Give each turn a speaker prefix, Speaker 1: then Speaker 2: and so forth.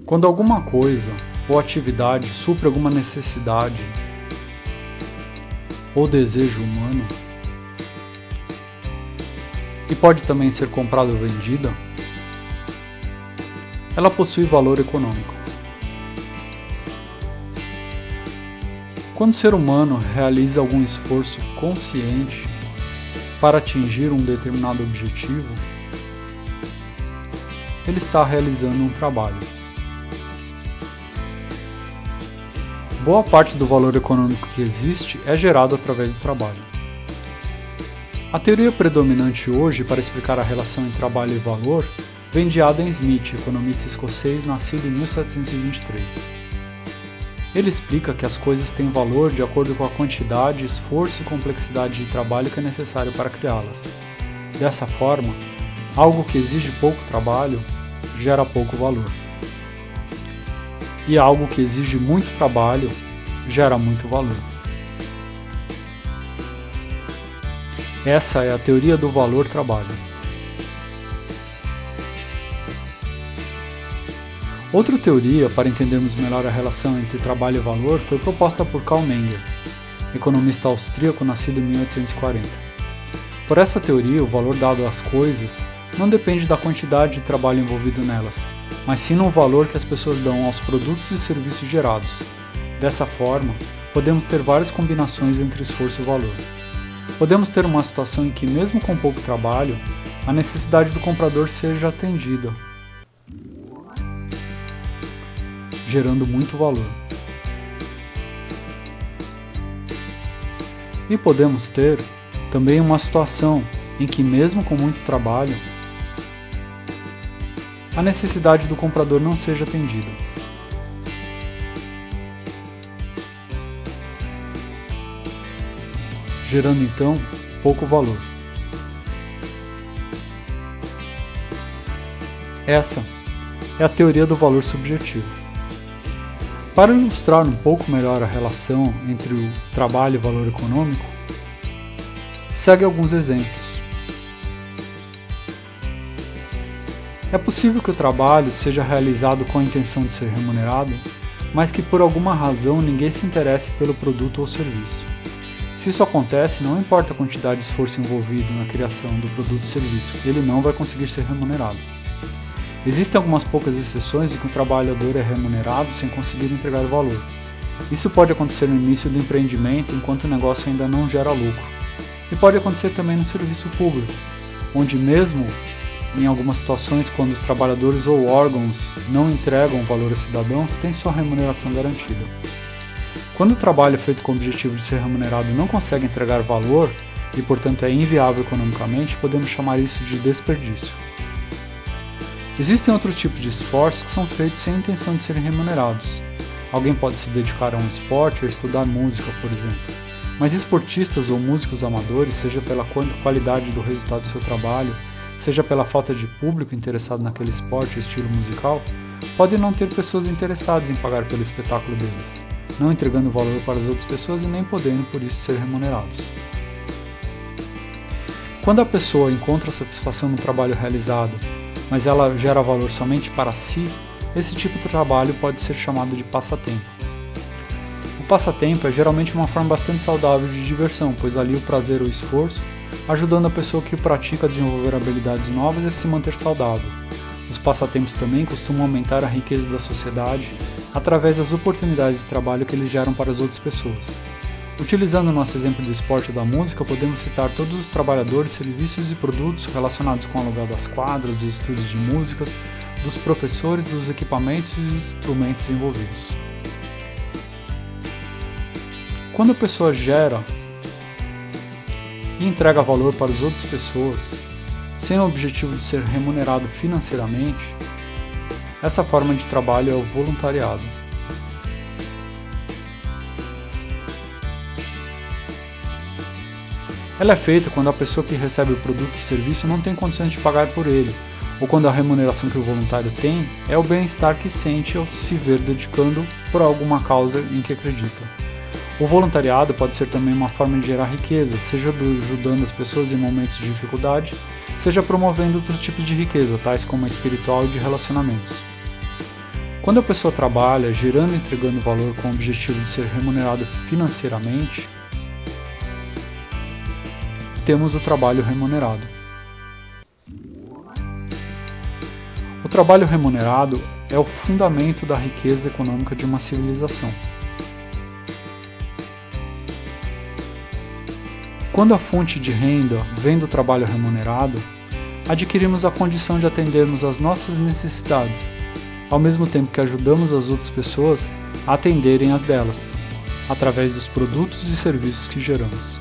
Speaker 1: Quando alguma coisa ou atividade supre alguma necessidade ou desejo humano, e pode também ser comprada ou vendida, ela possui valor econômico. Quando o ser humano realiza algum esforço consciente para atingir um determinado objetivo, ele está realizando um trabalho. Boa parte do valor econômico que existe é gerado através do trabalho. A teoria predominante hoje para explicar a relação entre trabalho e valor vem de Adam Smith, economista escocês nascido em 1723. Ele explica que as coisas têm valor de acordo com a quantidade, esforço e complexidade de trabalho que é necessário para criá-las. Dessa forma, algo que exige pouco trabalho gera pouco valor. E algo que exige muito trabalho gera muito valor. Essa é a teoria do valor-trabalho. Outra teoria para entendermos melhor a relação entre trabalho e valor foi proposta por Karl Menger, economista austríaco nascido em 1840. Por essa teoria, o valor dado às coisas não depende da quantidade de trabalho envolvido nelas, mas sim no valor que as pessoas dão aos produtos e serviços gerados. Dessa forma, podemos ter várias combinações entre esforço e valor. Podemos ter uma situação em que, mesmo com pouco trabalho, a necessidade do comprador seja atendida, gerando muito valor. E podemos ter também uma situação em que, mesmo com muito trabalho, a necessidade do comprador não seja atendida. Gerando então pouco valor. Essa é a teoria do valor subjetivo. Para ilustrar um pouco melhor a relação entre o trabalho e o valor econômico, segue alguns exemplos. É possível que o trabalho seja realizado com a intenção de ser remunerado, mas que por alguma razão ninguém se interesse pelo produto ou serviço. Se isso acontece, não importa a quantidade de esforço envolvido na criação do produto ou serviço, ele não vai conseguir ser remunerado. Existem algumas poucas exceções em que o trabalhador é remunerado sem conseguir entregar valor. Isso pode acontecer no início do empreendimento, enquanto o negócio ainda não gera lucro. E pode acontecer também no serviço público, onde mesmo em algumas situações, quando os trabalhadores ou órgãos não entregam valor aos cidadãos, tem sua remuneração garantida. Quando o trabalho feito com o objetivo de ser remunerado não consegue entregar valor e, portanto, é inviável economicamente, podemos chamar isso de desperdício. Existem outros tipos de esforços que são feitos sem a intenção de serem remunerados. Alguém pode se dedicar a um esporte ou estudar música, por exemplo. Mas esportistas ou músicos amadores, seja pela qualidade do resultado do seu trabalho, seja pela falta de público interessado naquele esporte ou estilo musical, podem não ter pessoas interessadas em pagar pelo espetáculo deles, não entregando valor para as outras pessoas e nem podendo, por isso, ser remunerados. Quando a pessoa encontra satisfação no trabalho realizado, mas ela gera valor somente para si, esse tipo de trabalho pode ser chamado de passatempo. O passatempo é geralmente uma forma bastante saudável de diversão, pois alia o prazer ou esforço, ajudando a pessoa que o pratica a desenvolver habilidades novas e a se manter saudável. Os passatempos também costumam aumentar a riqueza da sociedade através das oportunidades de trabalho que eles geram para as outras pessoas. Utilizando o nosso exemplo do esporte ou da música, podemos citar todos os trabalhadores, serviços e produtos relacionados com o aluguel das quadras, dos estúdios de músicas, dos professores, dos equipamentos e dos instrumentos envolvidos. Quando a pessoa gera e entrega valor para as outras pessoas, sem o objetivo de ser remunerado financeiramente, essa forma de trabalho é o voluntariado. Ela é feita quando a pessoa que recebe o produto ou serviço não tem condições de pagar por ele, ou quando a remuneração que o voluntário tem é o bem-estar que sente ao se ver dedicando por alguma causa em que acredita. O voluntariado pode ser também uma forma de gerar riqueza, seja ajudando as pessoas em momentos de dificuldade, seja promovendo outros tipos de riqueza, tais como a espiritual e de relacionamentos. Quando a pessoa trabalha, gerando e entregando valor com o objetivo de ser remunerado financeiramente, temos o trabalho remunerado. O trabalho remunerado é o fundamento da riqueza econômica de uma civilização. Quando a fonte de renda vem do trabalho remunerado, adquirimos a condição de atendermos às nossas necessidades, ao mesmo tempo que ajudamos as outras pessoas a atenderem às delas, através dos produtos e serviços que geramos.